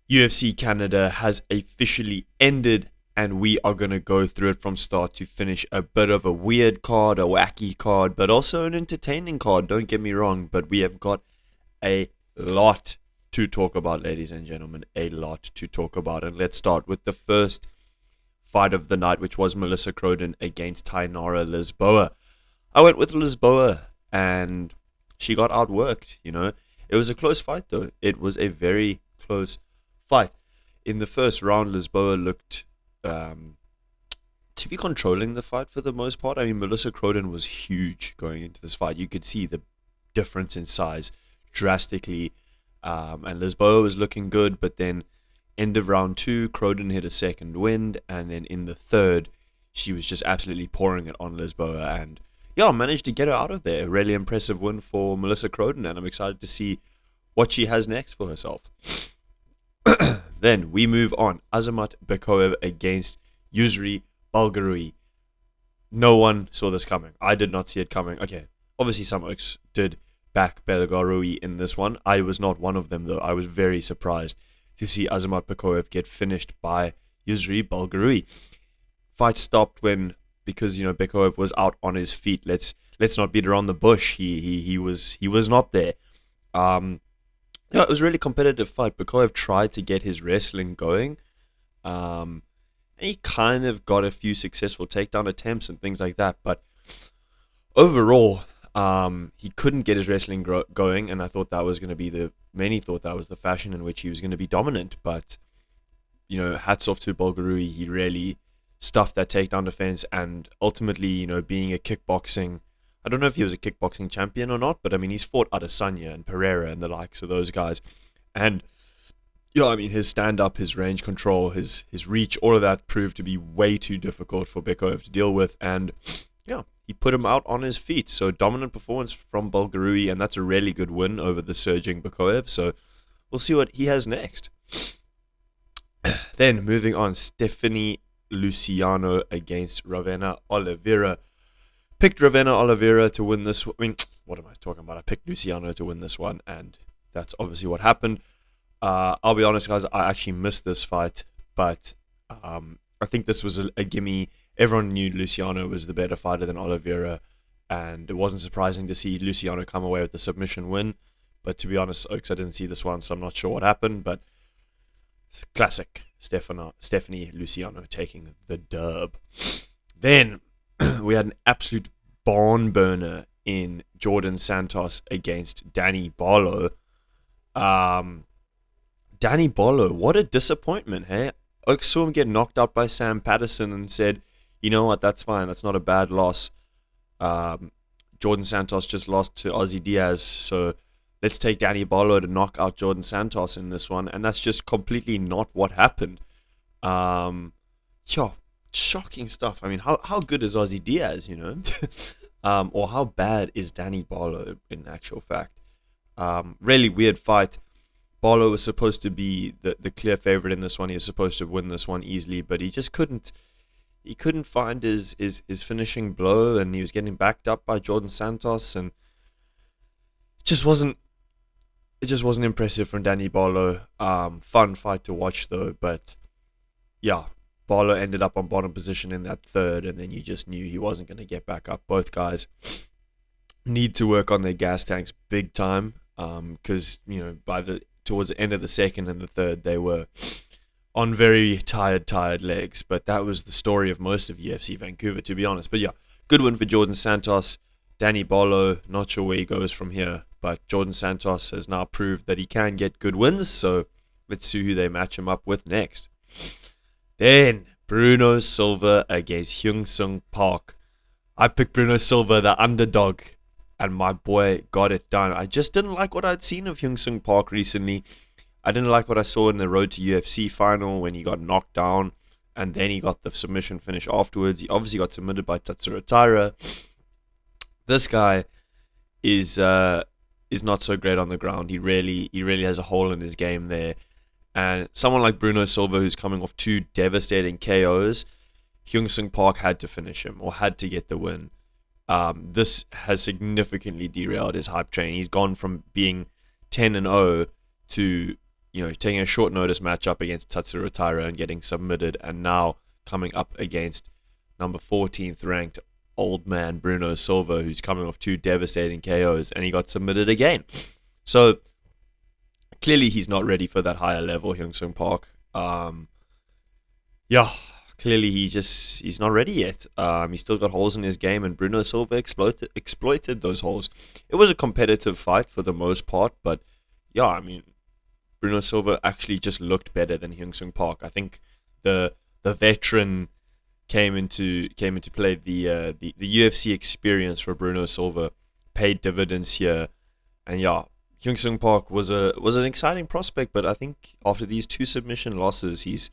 UFC Canada has officially ended, and we are going to go through it from start to finish. A bit of a weird card, a wacky card, but also an entertaining card, don't get me wrong. But we have got a lot to talk about, ladies and gentlemen, a lot to talk about. And let's start with the first fight of the night, which was Melissa Croden against Tainara Lisboa. I went with Lisboa, and she got outworked. It was a close fight, though. It was a very close fight. In the first round, Lisboa looked to be controlling the fight for the most part. I mean, Melissa Croden was huge going into this fight. You could see the difference in size drastically, and Lisboa was looking good, but then end of round two, Croden hit a second wind, and then in the third, she was just absolutely pouring it on Lisboa, and yeah, managed to get her out of there. Really impressive win for Melissa Croden, and I'm excited to see what she has next for herself. Then we move on. Azamat Bekoev against Yusri Balgarui. No one saw this coming. I did not see it coming. Okay, obviously some oaks did back Balgarui in this one. I was not one of them, though. I was very surprised to see Azamat Bekoev get finished by Yusri Balgarui. Fight stopped because Bekoev was out on his feet. Let's not beat around the bush. He was not there. It was a really competitive fight. Bekoev tried to get his wrestling going. And he kind of got a few successful takedown attempts and things like that. But overall, he couldn't get his wrestling going. And I thought that was going to be many thought that was the fashion in which he was going to be dominant. But, hats off to Bulgarui. He really stuffed that takedown defense. And ultimately, being a kickboxing, I don't know if he was a kickboxing champion or not, but I mean, he's fought Adesanya and Pereira and the likes of those guys. And, his stand-up, his range control, his reach, all of that proved to be way too difficult for Bekoev to deal with. And, he put him out on his feet. So, dominant performance from Bulgarui, and that's a really good win over the surging Bekoev. So, we'll see what he has next. Then, moving on, Stephanie Luciano against Ravena Oliveira. Picked Ravena Oliveira to win this. I mean, what am I talking about? I picked Luciano to win this one, and that's obviously what happened. I'll be honest, guys, I actually missed this fight, but I think this was a gimme. Everyone knew Luciano was the better fighter than Oliveira, and it wasn't surprising to see Luciano come away with the submission win. But to be honest, Oaks, I didn't see this one, so I'm not sure what happened, but classic Stephanie Luciano taking the dub. Then we had an absolute barn burner in Jordan Santos against Danny Barlow. Danny Barlow, what a disappointment, hey? I saw him get knocked out by Sam Patterson and said, you know what, that's fine, that's not a bad loss. Jordan Santos just lost to Ozzy Diaz, so let's take Danny Barlow to knock out Jordan Santos in this one, and that's just completely not what happened. Shocking stuff. I mean, how good is Ozzy Diaz, or how bad is Danny Barlow in actual fact? Really weird fight. Barlow was supposed to be the clear favorite in this one. He was supposed to win this one easily, but he just couldn't. He couldn't find his finishing blow, and he was getting backed up by Jordan Santos, and it just wasn't impressive from Danny Barlow. Fun fight to watch though, but yeah, Barlow ended up on bottom position in that third, and then you just knew he wasn't going to get back up. Both guys need to work on their gas tanks big time, because towards the end of the second and the third, they were on very tired legs. But that was the story of most of UFC Vancouver, to be honest. But yeah, good win for Jordan Santos. Danny Barlow, not sure where he goes from here, but Jordan Santos has now proved that he can get good wins, so let's see who they match him up with next. Then, Bruno Silva against Hyung-Sung Park. I picked Bruno Silva, the underdog, and my boy got it done. I just didn't like what I'd seen of Hyung-Sung Park recently. I didn't like what I saw in the Road to UFC final when he got knocked down, and then he got the submission finish afterwards. He obviously got submitted by Tatsuro Taira. This guy is not so great on the ground. He really has a hole in his game there. And someone like Bruno Silva, who's coming off two devastating KOs, Hyung-Sung Park had to finish him or had to get the win. This has significantly derailed his hype train. He's gone from being 10-0 to, taking a short notice matchup against Tatsuro Taira and getting submitted, and now coming up against number 14th ranked old man Bruno Silva, who's coming off 2 devastating KOs, and he got submitted again. So clearly he's not ready for that higher level, Hyung-Sung Park. Yeah, clearly he's not ready yet. He's still got holes in his game, and Bruno Silva exploited those holes. It was a competitive fight for the most part, but yeah, I mean, Bruno Silva actually just looked better than Hyung-Sung Park. I think the veteran came into play. The UFC experience for Bruno Silva paid dividends here, and yeah, Hyung-Sung Park was an exciting prospect, but I think after these 2 submission losses, he's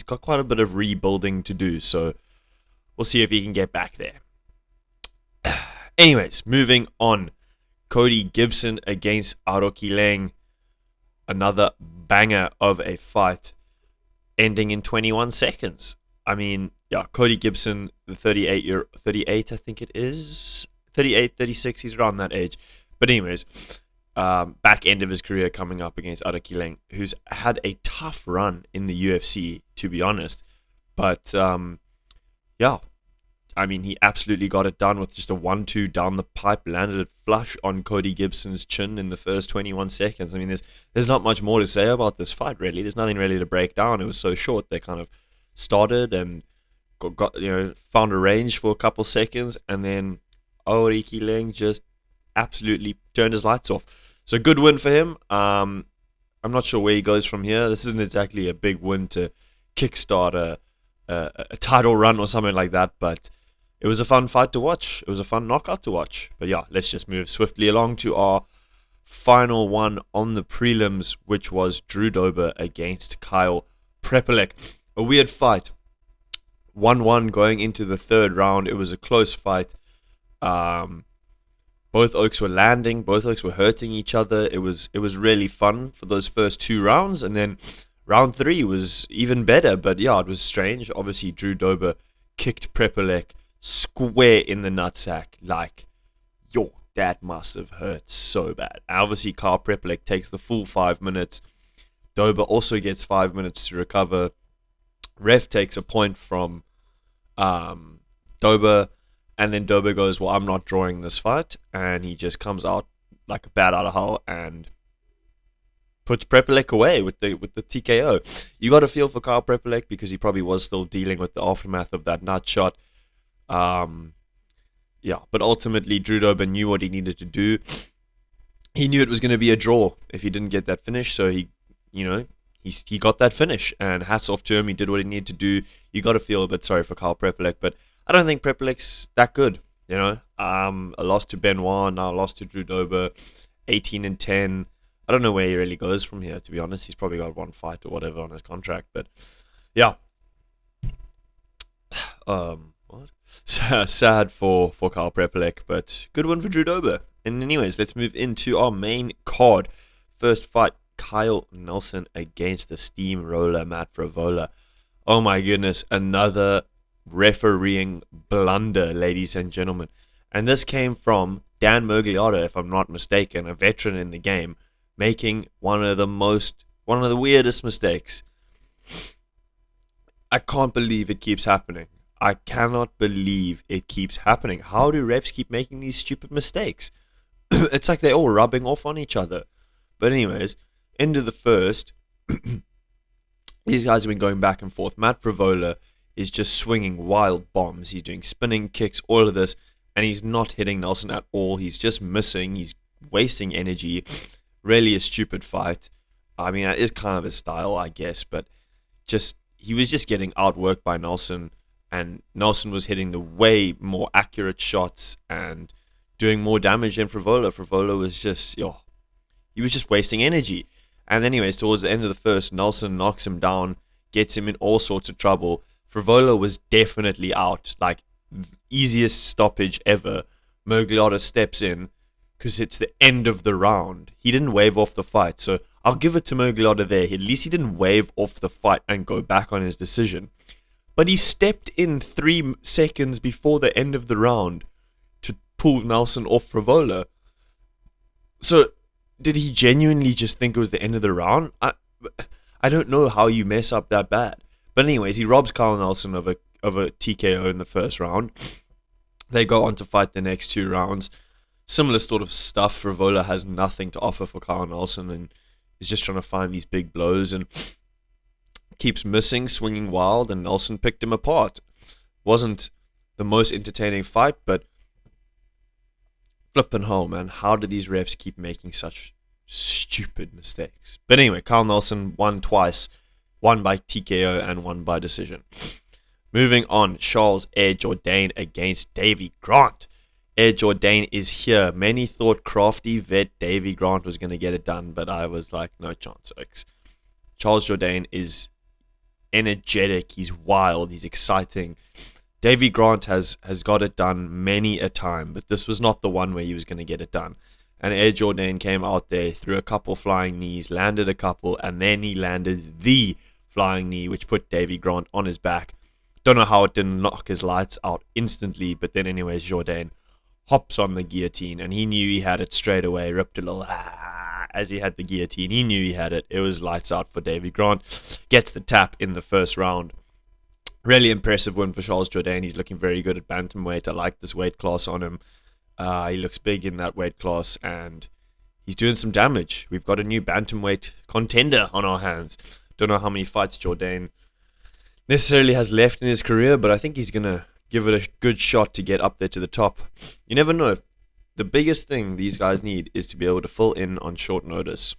got quite a bit of rebuilding to do. So we'll see if he can get back there. Anyways, moving on. Cody Gibson against Aoki Leng. Another banger of a fight ending in 21 seconds. I mean, yeah, Cody Gibson, the 38, I think it is. 38, 36, he's around that age. But anyways, back end of his career coming up against Aoki Leng, who's had a tough run in the UFC, to be honest. But, yeah, I mean, he absolutely got it done with just a 1-2 down the pipe, landed it flush on Cody Gibson's chin in the first 21 seconds. I mean, there's not much more to say about this fight, really. There's nothing really to break down. It was so short. They kind of started and got found a range for a couple seconds, and then Aoki Leng just absolutely turned his lights off. So good win for him. I'm not sure where he goes from here. This isn't exactly a big win to kickstart a title run or something like that, but it was a fun fight to watch. It was a fun knockout to watch. But yeah, let's just move swiftly along to our final one on the prelims, which was Drew Dober against Kyle Prepelec. A weird fight. 1-1 going into the third round. It was a close fight. Both Oaks were landing. Both Oaks were hurting each other. It was really fun for those first 2 rounds. And then round 3 was even better. But yeah, it was strange. Obviously, Drew Dober kicked Prepelec square in the nutsack. Like, that must have hurt so bad. Obviously, Kyle Prepelec takes the full 5 minutes. Dober also gets 5 minutes to recover. Ref takes a point from Dober, and then Dober goes, well, I'm not drawing this fight, and he just comes out like a bat out of hell and puts Prepelec away with the TKO. You got to feel for Kyle Prepelec because he probably was still dealing with the aftermath of that nut shot. Yeah, but ultimately Drew Dober knew what he needed to do. He knew it was going to be a draw if he didn't get that finish, so he got that finish, and hats off to him. He did what he needed to do. You got to feel a bit sorry for Kyle Prepelec, but I don't think Prepelec's that good. A loss to Benoit, now a loss to Drew Dober, 18-10. I don't know where he really goes from here, to be honest. He's probably got 1 fight or whatever on his contract, but yeah. What? Sad for Kyle Prepelec, but good one for Drew Dober. And anyways, let's move into our main card. First fight, Kyle Nelson against the steamroller Matt Frevola. Oh my goodness, another refereeing blunder, ladies and gentlemen. And this came from Dan Mergliata, if I'm not mistaken, a veteran in the game, making one of the weirdest mistakes. I can't believe it keeps happening. I cannot believe it keeps happening. How do refs keep making these stupid mistakes? It's like they're all rubbing off on each other. But anyways, end of the first, these guys have been going back and forth. Matt Frevola is just swinging wild bombs. He's doing spinning kicks, all of this, and he's not hitting Nelson at all. He's just missing. He's wasting energy. Really a stupid fight. I mean, that is kind of his style, I guess, but he was just getting outworked by Nelson, and Nelson was hitting the way more accurate shots and doing more damage than Frevola. Frevola was just, he was just wasting energy. And anyways, towards the end of the first, Nelson knocks him down, gets him in all sorts of trouble. Frevola was definitely out, like easiest stoppage ever. Mergliata steps in because it's the end of the round. He didn't wave off the fight, so I'll give it to Mergliata there. At least he didn't wave off the fight and go back on his decision. But he stepped in 3 seconds before the end of the round to pull Nelson off Frevola. So did he genuinely just think it was the end of the round? I don't know how you mess up that bad. But anyways, he robs Carl Nelson of a TKO in the first round. They go on to fight the next 2 rounds. Similar sort of stuff. Rivola has nothing to offer for Carl Nelson and is just trying to find these big blows and keeps missing, swinging wild, and Nelson picked him apart. Wasn't the most entertaining fight, but flipping hell, man. How did these refs keep making such stupid mistakes? But anyway, Carl Nelson won twice, one by TKO and one by decision. Moving on, Charles Air Jourdain against Davy Grant. Air Jourdain is here. Many thought crafty vet Davy Grant was going to get it done, but I was like, no chance. Charles Jourdain is energetic, he's wild, he's exciting. Davy Grant has got it done many a time, but this was not the one where he was going to get it done. And Air Jourdain came out there, threw a couple flying knees, landed a couple, and then he landed the flying knee, which put Davy Grant on his back. Don't know how it didn't knock his lights out instantly, but then anyways, Jourdain hops on the guillotine, and he knew he had it straight away, ripped a little as he had the guillotine. He knew he had it. It was lights out for Davy Grant. Gets the tap in the first round. Really impressive win for Charles Jourdain. He's looking very good at bantamweight. I like this weight class on him. He looks big in that weight class, and he's doing some damage. We've got a new bantamweight contender on our hands. Don't know how many fights Jourdain necessarily has left in his career, but I think he's going to give it a good shot to get up there to the top. You never know. The biggest thing these guys need is to be able to fill in on short notice,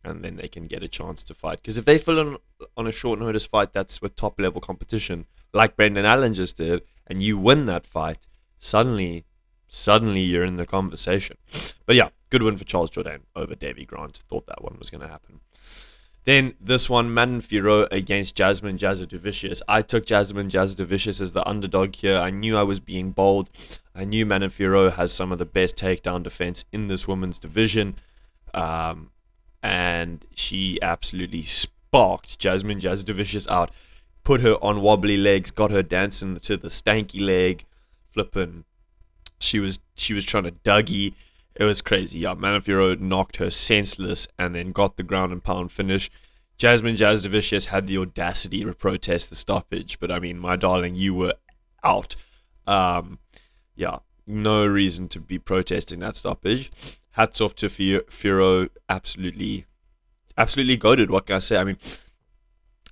and then they can get a chance to fight. Because if they fill in on a short notice fight that's with top level competition, like Brendan Allen just did, and you win that fight, suddenly you're in the conversation. But yeah, good win for Charles Jourdain over Davy Grant. Thought that one was going to happen. Then this one, Manon Fiorot against Jasmine Jasudavicius. I took Jasmine Jasudavicius as the underdog here. I knew I was being bold. I knew Manon Fiorot has some of the best takedown defense in this women's division. And she absolutely sparked Jasmine Jasudavicius out. Put her on wobbly legs, got her dancing to the stanky leg. Flipping. She was trying to Dougie. It was crazy. Yeah, Manon Fiorot knocked her senseless and then got the ground and pound finish. Jasmine Jasudavicius had the audacity to protest the stoppage, but I mean, my darling, you were out. Yeah, no reason to be protesting that stoppage. Hats off to Fiorot. Absolutely goated. What can I say? I mean,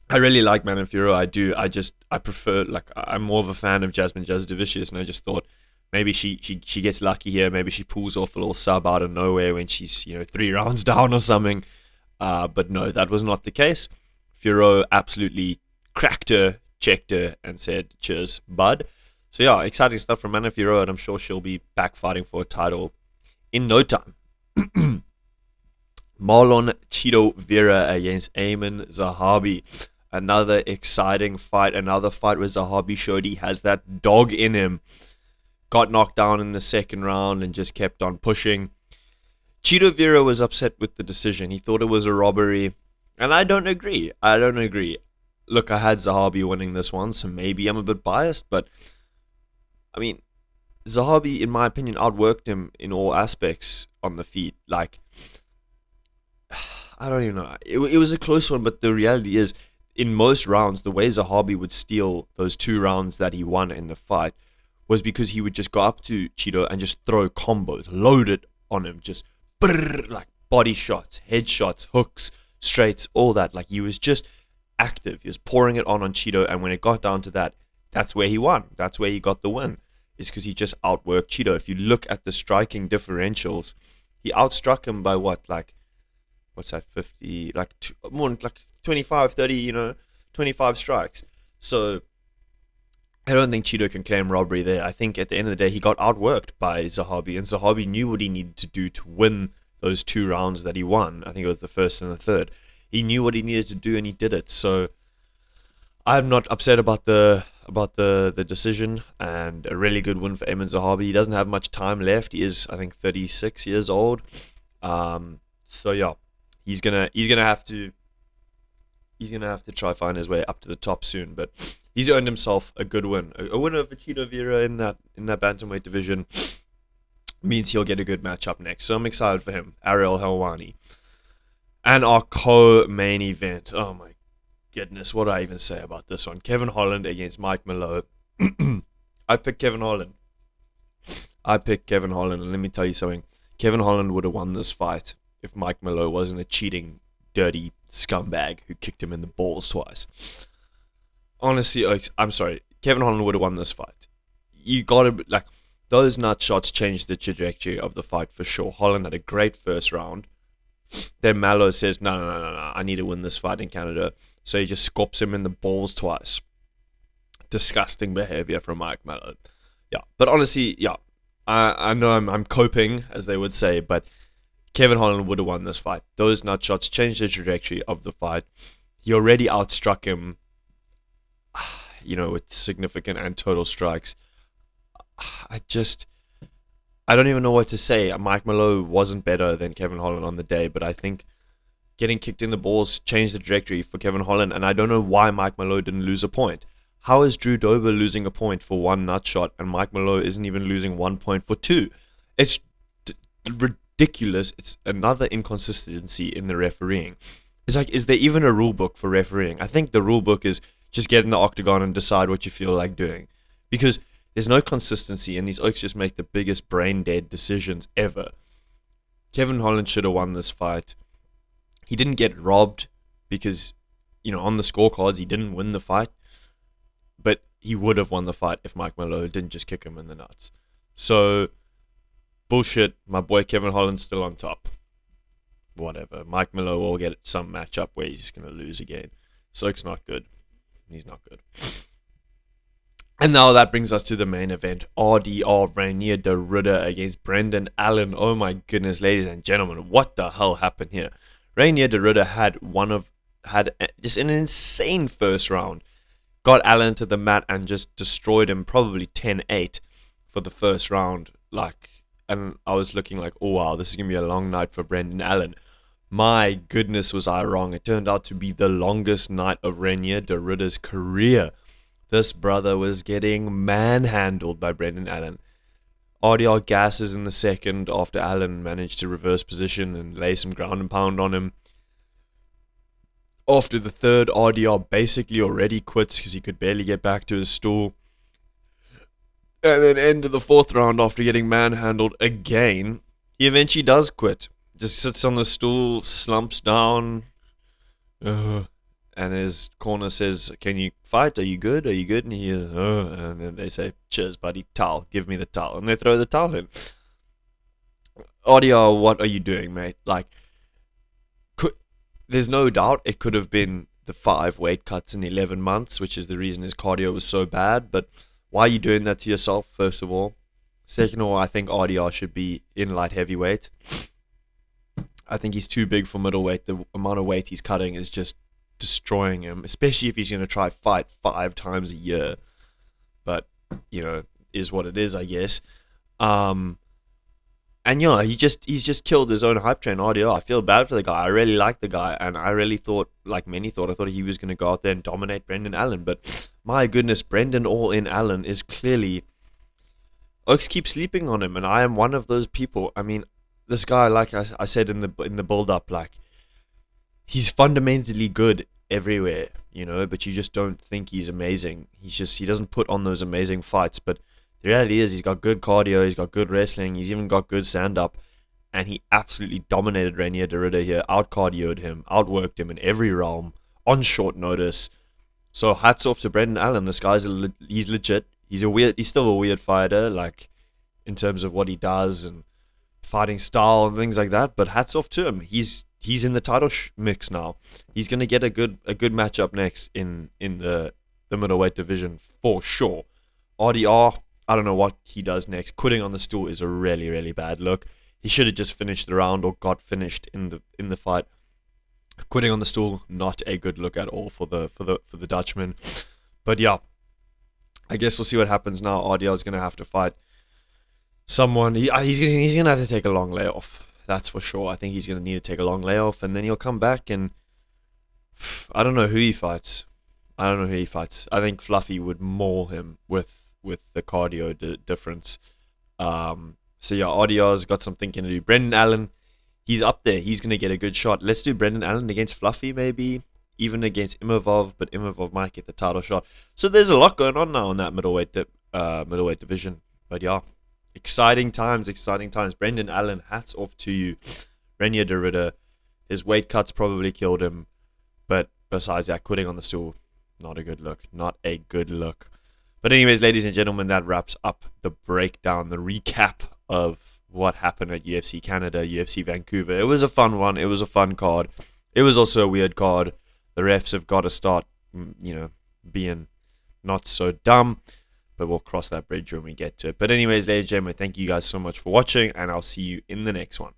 I really like Manon Fiorot. I do. I prefer, I'm more of a fan of Jasmine Jasudavicius, and I just thought, maybe she gets lucky here. Maybe she pulls off a little sub out of nowhere when she's 3 rounds down or something. But no, that was not the case. Fiorot absolutely cracked her, checked her, and said, "Cheers, bud." So yeah, exciting stuff from Manon Fiorot, and I'm sure she'll be back fighting for a title in no time. Marlon Chito Vera against Ayman Zahabi. Another exciting fight. Another fight where Zahabi showed he has that dog in him. Got knocked down in the second round and just kept on pushing. Chito Vera was upset with the decision. He thought it was a robbery. And I don't agree. Look, I had Zahabi winning this one, so maybe I'm a bit biased. But, I mean, Zahabi, in my opinion, outworked him in all aspects on the feet. Like, I don't even know. It was a close one, but the reality is, in most rounds, the way Zahabi would steal those 2 rounds that he won in the fight was because he would just go up to Chito and just throw combos, load it on him, just like body shots, head shots, hooks, straights, all that. Like, he was just active. He was pouring it on Chito, and when it got down to that, that's where he won. That's where he got the win, is because he just outworked Chito. If you look at the striking differentials, he outstruck him by what, like, what's that, 50, more like 25, 30, 25 strikes. So I don't think Chito can claim robbery there. I think at the end of the day, he got outworked by Zahabi, and Zahabi knew what he needed to do to win those 2 rounds that he won. I think it was the first and the third. He knew what he needed to do, and he did it. So I'm not upset about the decision, and a really good win for Ayman Zahabi. He doesn't have much time left. He is, I think, 36 years old. So yeah, he's gonna have to try find his way up to the top soon, but he's earned himself a good win. A win over Chito Vera in that bantamweight division means he'll get a good match up next. So I'm excited for him. Ariel Helwani. And our co-main event. Oh my goodness, what do I even say about this one? Kevin Holland against Mike Malone. I picked Kevin Holland. And let me tell you something. Kevin Holland would have won this fight if Mike Malone wasn't a cheating, dirty scumbag who kicked him in the balls twice. Honestly, I'm sorry. Kevin Holland would have won this fight. You gotta, like, those nut shots changed the trajectory of the fight for sure. Holland had a great first round. Then Mallow says, no, I need to win this fight in Canada. So he just scops him in the balls twice. Disgusting behavior from Mike Mallow. Yeah, but honestly, yeah, I know I'm coping, as they would say, but Kevin Holland would have won this fight. Those nut shots changed the trajectory of the fight. He already outstruck him, with significant and total strikes. I don't even know what to say. Mike Mallow wasn't better than Kevin Holland on the day, but I think getting kicked in the balls changed the trajectory for Kevin Holland, and I don't know why Mike Mallow didn't lose a point. How is Drew Dober losing a point for one nut shot, and Mike Mallow isn't even losing 1 point for two? It's ridiculous. It's another inconsistency in the refereeing. It's like, is there even a rule book for refereeing? I think the rule book is just get in the octagon and decide what you feel like doing. Because there's no consistency, and these oaks just make the biggest brain dead decisions ever. Kevin Holland should have won this fight. He didn't get robbed because, on the scorecards, he didn't win the fight. But he would have won the fight if Mike Mallow didn't just kick him in the nuts. So, bullshit. My boy Kevin Holland's still on top. Whatever. Mike Mallow will get some matchup where he's just going to lose again. Soak's not good. He's not good. And now that brings us to the main event. RDR Rainier de Ridder against Brendan Allen. Oh my goodness, ladies and gentlemen. What the hell happened here? Rainier de Ridder had just an insane first round. Got Allen to the mat and just destroyed him, probably 10-8 for the first round. And I was looking like, oh wow, this is going to be a long night for Brendan Allen. My goodness, was I wrong. It turned out to be the longest night of Rainier de Ridder's career. This brother was getting manhandled by Brendan Allen. RDR gasses in the second after Allen managed to reverse position and lay some ground and pound on him. After the third, RDR basically already quits because he could barely get back to his stool. And then end of the fourth round, after getting manhandled again, he eventually does quit. Just sits on the stool, slumps down, and his corner says, "Can you fight? Are you good? Are you good?" And he is, and then they say, "Cheers, buddy. Towel. Give me the towel." And they throw the towel in. RDR, what are you doing, mate? There's no doubt it could have been the 5 weight cuts in 11 months, which is the reason his cardio was so bad. But why are you doing that to yourself, first of all? Second of all, I think RDR should be in light heavyweight. I think he's too big for middleweight. The amount of weight he's cutting is just destroying him, especially if he's going to try fight 5 times a year. But, is what it is, I guess. And he's just killed his own hype train, RDR. I feel bad for the guy. I really like the guy, and I really thought, like many thought, I thought he was going to go out there and dominate Brendan Allen. But my goodness, Brendan all-in Allen is clearly... Oaks keep sleeping on him, and I am one of those people. I mean, this guy, like I said in the build-up, he's fundamentally good everywhere, but you just don't think he's amazing. He doesn't put on those amazing fights, but the reality is he's got good cardio, he's got good wrestling, he's even got good stand-up, and he absolutely dominated Rainier de Ridder here, out-cardioed him, outworked him in every realm, on short notice. So hats off to Brendan Allen. This guy's he's legit. He's still a weird fighter, in terms of what he does and fighting style and things like that, but hats off to him. He's in the title mix now. He's going to get a good matchup next in the middleweight division for sure. RDR, I don't know what he does next. Quitting on the stool is a really, really bad look. He should have just finished the round or got finished in the fight. Quitting on the stool, not a good look at all for the Dutchman. But yeah, I guess we'll see what happens now. RDR is going to have to fight someone. He's going to have to take a long layoff. That's for sure. I think he's going to need to take a long layoff, and then he'll come back, and I don't know who he fights. I think Fluffy would maul him with the cardio difference. So yeah, RDR's got some thinking to do. Brendan Allen, he's up there. He's gonna get a good shot. Let's do Brendan Allen against Fluffy, maybe even against Imavov, but Imavov might get the title shot. So there's a lot going on now in that middleweight division. But yeah, exciting times, exciting times. Brendan Allen, hats off to you. Renier Derrida, his weight cuts probably killed him, but besides that, quitting on the stool, not a good look. Not a good look. But anyways, ladies and gentlemen, that wraps up the breakdown, the recap of what happened at UFC Canada, UFC Vancouver. It was a fun one. It was a fun card. It was also a weird card. The refs have got to start, being not so dumb. But we'll cross that bridge when we get to it. But anyways, ladies and gentlemen, thank you guys so much for watching, and I'll see you in the next one.